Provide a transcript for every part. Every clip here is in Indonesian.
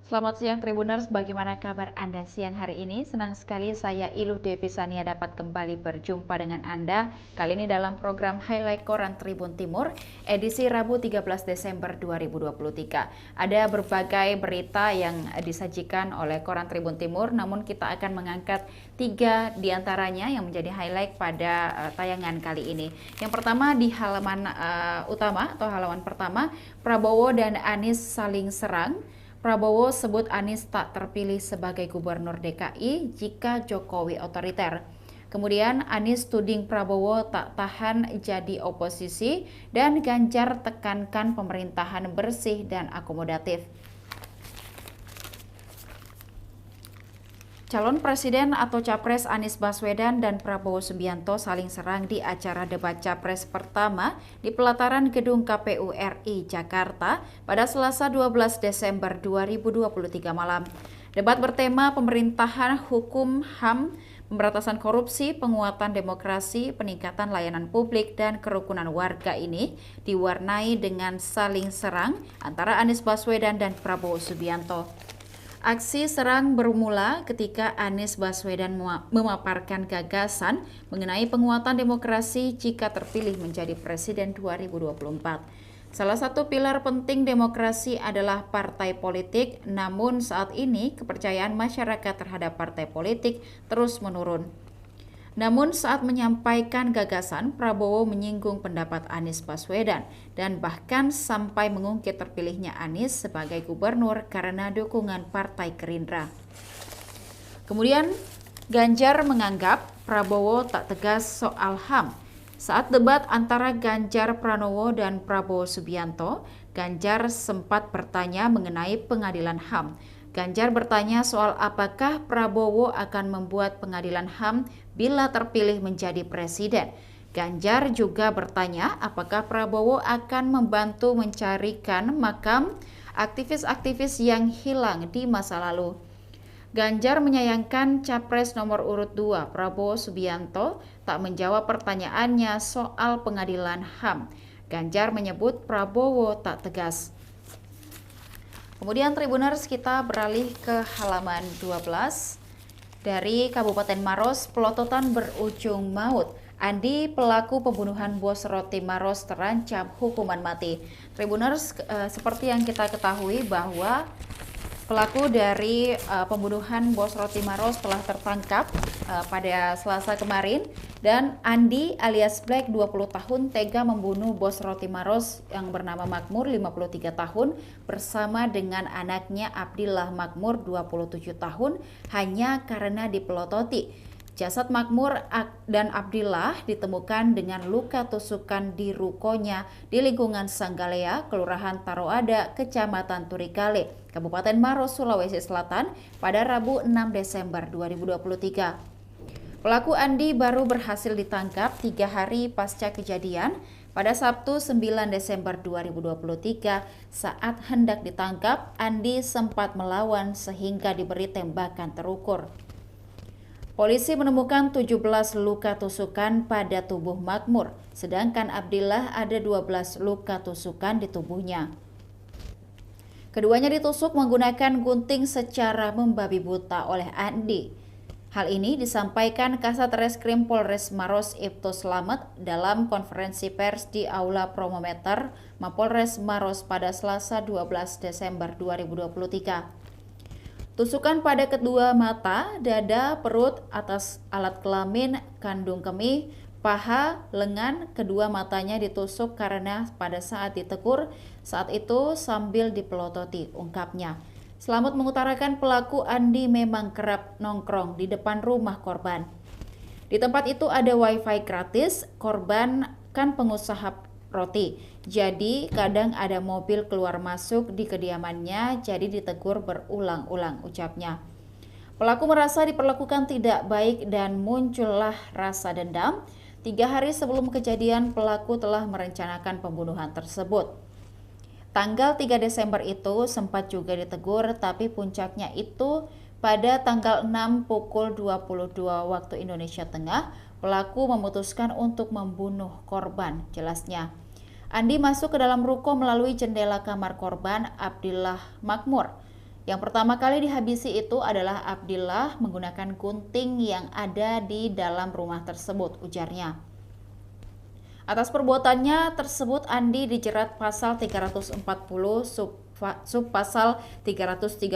Selamat siang Tribuners, bagaimana kabar Anda siang hari ini? Senang sekali saya Iluh Devisania dapat kembali berjumpa dengan Anda. Kali ini dalam program Highlight Koran Tribun Timur, edisi Rabu 13 Desember 2023. Ada berbagai berita yang disajikan oleh Koran Tribun Timur, namun kita akan mengangkat 3 diantaranya yang menjadi highlight pada tayangan kali ini. Yang pertama di halaman utama atau halaman pertama, Prabowo dan Anies saling serang. Prabowo sebut Anies tak terpilih sebagai gubernur DKI jika Jokowi otoriter. Kemudian Anies tuding Prabowo tak tahan jadi oposisi dan Ganjar tekankan pemerintahan bersih dan akomodatif. Calon Presiden atau Capres Anies Baswedan dan Prabowo Subianto saling serang di acara debat Capres pertama di pelataran Gedung KPU RI Jakarta pada Selasa 12 Desember 2023 malam. Debat bertema pemerintahan, hukum, HAM, pemberantasan korupsi, penguatan demokrasi, peningkatan layanan publik, dan kerukunan warga ini diwarnai dengan saling serang antara Anies Baswedan dan Prabowo Subianto. Aksi serang bermula ketika Anies Baswedan memaparkan gagasan mengenai penguatan demokrasi jika terpilih menjadi Presiden 2024. Salah satu pilar penting demokrasi adalah partai politik, namun saat ini kepercayaan masyarakat terhadap partai politik terus menurun. Namun saat menyampaikan gagasan, Prabowo menyinggung pendapat Anies Baswedan dan bahkan sampai mengungkit terpilihnya Anies sebagai gubernur karena dukungan Partai Gerindra. Kemudian Ganjar menganggap Prabowo tak tegas soal HAM. Saat debat antara Ganjar Pranowo dan Prabowo Subianto, Ganjar sempat bertanya mengenai pengadilan HAM. Ganjar bertanya soal apakah Prabowo akan membuat pengadilan HAM bila terpilih menjadi presiden. Ganjar juga bertanya apakah Prabowo akan membantu mencarikan makam aktivis-aktivis yang hilang di masa lalu. Ganjar menyayangkan Capres nomor urut 2 Prabowo Subianto tak menjawab pertanyaannya soal pengadilan HAM. Ganjar menyebut Prabowo tak tegas. Kemudian Tribuners, kita beralih ke halaman 12. Dari Kabupaten Maros, pelototan berujung maut. Andi, pelaku pembunuhan bos roti Maros, terancam hukuman mati. Tribuners, seperti yang kita ketahui bahwa pelaku dari pembunuhan bos roti Maros telah tertangkap pada Selasa kemarin, dan Andi alias Black 20 tahun tega membunuh bos roti Maros yang bernama Makmur 53 tahun bersama dengan anaknya Abdillah Makmur 27 tahun hanya karena dipelototi. Jasad Makmur dan Abdillah ditemukan dengan luka tusukan di rukonya di lingkungan Sanggalea, Kelurahan Taroada, Kecamatan Turikale, Kabupaten Maros, Sulawesi Selatan pada Rabu 6 Desember 2023. Pelaku Andi baru berhasil ditangkap 3 hari pasca kejadian pada Sabtu 9 Desember 2023. Saat hendak ditangkap, Andi sempat melawan sehingga diberi tembakan terukur. Polisi menemukan 17 luka tusukan pada tubuh Makmur, sedangkan Abdillah ada 12 luka tusukan di tubuhnya. Keduanya ditusuk menggunakan gunting secara membabi buta oleh Andi. Hal ini disampaikan Kasat Reskrim Polres Maros Ibtu Slamet dalam konferensi pers di Aula Promometer Mapolres Maros pada Selasa 12 Desember 2023. Tusukan pada kedua mata, dada, perut, atas alat kelamin, kandung kemih, paha, lengan, kedua matanya ditusuk karena pada saat ditegur, saat itu sambil dipelototi, ungkapnya. Slamet mengutarakan pelaku Andi memang kerap nongkrong di depan rumah korban. Di tempat itu ada wifi gratis, korban kan pengusaha roti. Jadi kadang ada mobil keluar masuk di kediamannya, jadi ditegur berulang-ulang, ucapnya. Pelaku merasa diperlakukan tidak baik dan muncullah rasa dendam. 3 hari sebelum kejadian, pelaku telah merencanakan pembunuhan tersebut. Tanggal 3 Desember itu sempat juga ditegur, tapi puncaknya itu pada tanggal 6 pukul 22 waktu Indonesia Tengah, pelaku memutuskan untuk membunuh korban, jelasnya. Andi masuk ke dalam ruko melalui jendela kamar korban Abdillah Makmur. Yang pertama kali dihabisi itu adalah Abdillah menggunakan gunting yang ada di dalam rumah tersebut, ujarnya. Atas perbuatannya tersebut, Andi dijerat pasal 340 sub pasal 338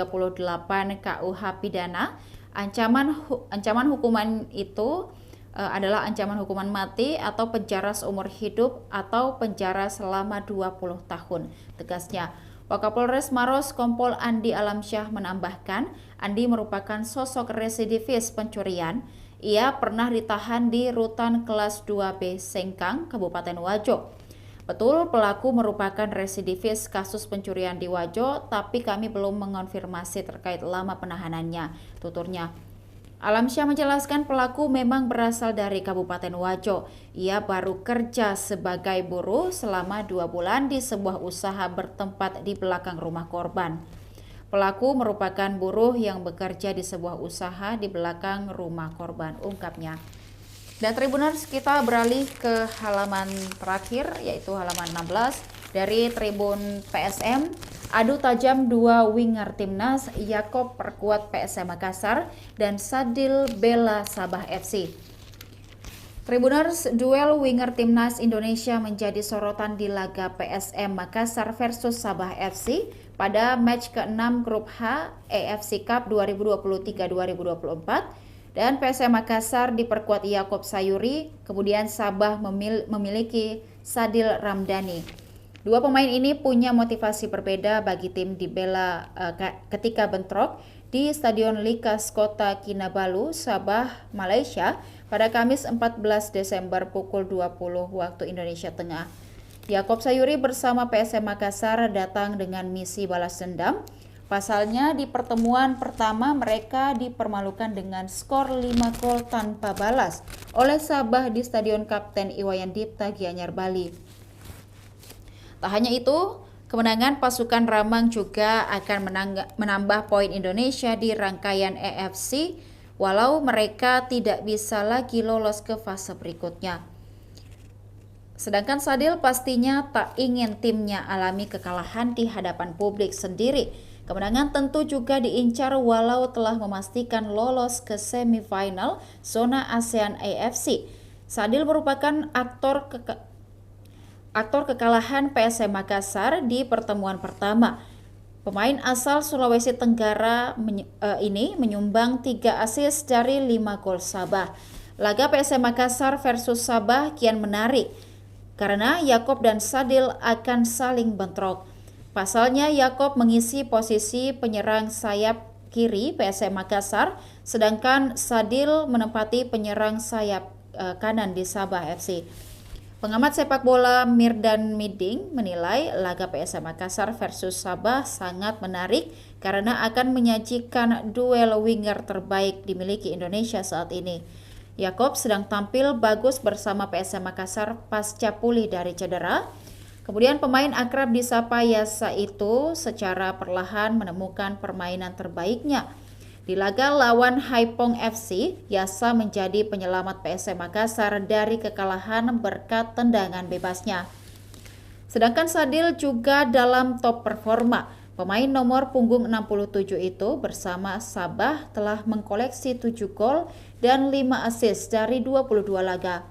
KUH Pidana. Ancaman hukuman itu adalah ancaman hukuman mati atau penjara seumur hidup atau penjara selama 20 tahun, tegasnya. Wakapolres Maros Kompol Andi Alamsyah menambahkan, Andi merupakan sosok residivis pencurian. Ia pernah ditahan di Rutan Kelas 2B Sengkang, Kabupaten Wajo. Betul, pelaku merupakan residivis kasus pencurian di Wajo, tapi kami belum mengonfirmasi terkait lama penahanannya, tuturnya. Alamsyah menjelaskan pelaku memang berasal dari Kabupaten Wajo. Ia baru kerja sebagai buruh selama 2 bulan di sebuah usaha bertempat di belakang rumah korban. Pelaku merupakan buruh yang bekerja di sebuah usaha di belakang rumah korban, ungkapnya. Dan Tribuners, kita beralih ke halaman terakhir, yaitu halaman 16 dari Tribun PSM. Adu tajam 2 winger timnas, Yakob perkuat PSM Makassar dan Sadil bela Sabah FC. Tribuners, duel winger timnas Indonesia menjadi sorotan di laga PSM Makassar versus Sabah FC pada match ke-6 Grup H AFC Cup 2023-2024. Dan PSM Makassar diperkuat Yakob Sayuri, kemudian Sabah memiliki Sadil Ramdhani. Dua pemain ini punya motivasi berbeda bagi tim dibela ketika bentrok di Stadion Likas Kota Kinabalu, Sabah, Malaysia pada Kamis 14 Desember pukul 20 waktu Indonesia Tengah. Yakob Sayuri bersama PSM Makassar datang dengan misi balas dendam. Pasalnya di pertemuan pertama mereka dipermalukan dengan skor 5 gol tanpa balas oleh Sabah di Stadion Kapten Iwayan Dipta Gianyar, Bali. Tak hanya itu, kemenangan pasukan Ramang juga akan menambah poin Indonesia di rangkaian AFC, walau mereka tidak bisa lagi lolos ke fase berikutnya. Sedangkan Sadil pastinya tak ingin timnya alami kekalahan di hadapan publik sendiri. Kemenangan tentu juga diincar walau telah memastikan lolos ke semifinal zona ASEAN AFC. Sadil merupakan aktor kekalahan PSM Makassar di pertemuan pertama. Pemain asal Sulawesi Tenggara ini menyumbang 3 assist dari 5 gol Sabah. Laga PSM Makassar versus Sabah kian menarik karena Yakob dan Sadil akan saling bentrok. Pasalnya Yakob mengisi posisi penyerang sayap kiri PSM Makassar, sedangkan Sadil menempati penyerang sayap kanan di Sabah FC. Pengamat sepak bola Mirdan Miding menilai laga PSM Makassar versus Sabah sangat menarik karena akan menyajikan duel winger terbaik dimiliki Indonesia saat ini. Yakob sedang tampil bagus bersama PSM Makassar pasca pulih dari cedera. Kemudian pemain akrab disapa Yasa itu secara perlahan menemukan permainan terbaiknya. Di laga lawan Haipong FC, Yasa menjadi penyelamat PSM Makassar dari kekalahan berkat tendangan bebasnya. Sedangkan Sadil juga dalam top performa. Pemain nomor punggung 67 itu bersama Sabah telah mengkoleksi 7 gol dan 5 assist dari 22 laga.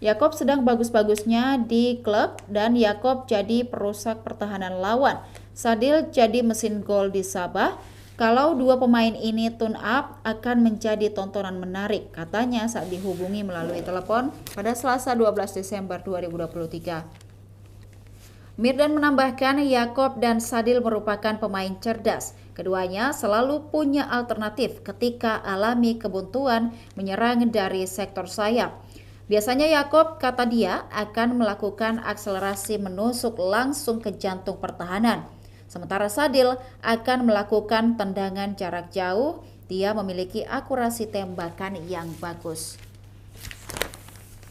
Yakob sedang bagus-bagusnya di klub dan Yakob jadi perusak pertahanan lawan. Sadil jadi mesin gol di Sabah. Kalau dua pemain ini tune up akan menjadi tontonan menarik, katanya saat dihubungi melalui telepon pada Selasa 12 Desember 2023. Mirdan menambahkan Yakob dan Sadil merupakan pemain cerdas. Keduanya selalu punya alternatif ketika alami kebuntuan menyerang dari sektor sayap. Biasanya Yakob, kata dia, akan melakukan akselerasi menusuk langsung ke jantung pertahanan. Sementara Sadil akan melakukan tendangan jarak jauh Dia memiliki akurasi tembakan yang bagus.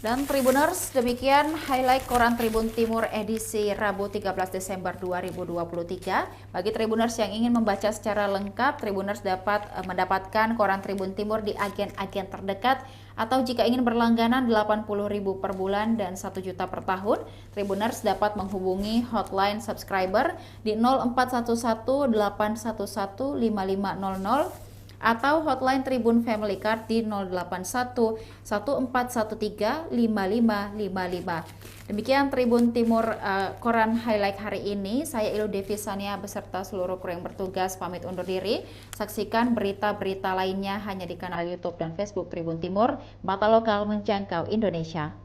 Dan Tribuners, demikian highlight Koran Tribun Timur edisi Rabu 13 Desember 2023. Bagi Tribuners yang ingin membaca secara lengkap, Tribuners dapat mendapatkan Koran Tribun Timur di agen-agen terdekat, atau jika ingin berlangganan 80.000 per bulan dan 1 juta per tahun, Tribuners dapat menghubungi hotline subscriber di 0411 811 5500 atau hotline Tribun Family Card di 081 1413 5555. Demikian Tribun Timur Koran highlight hari ini. Saya Ilu Devi Sania beserta seluruh kru yang bertugas pamit undur diri. Saksikan berita-berita lainnya hanya di kanal YouTube dan Facebook Tribun Timur, mata lokal menjangkau Indonesia.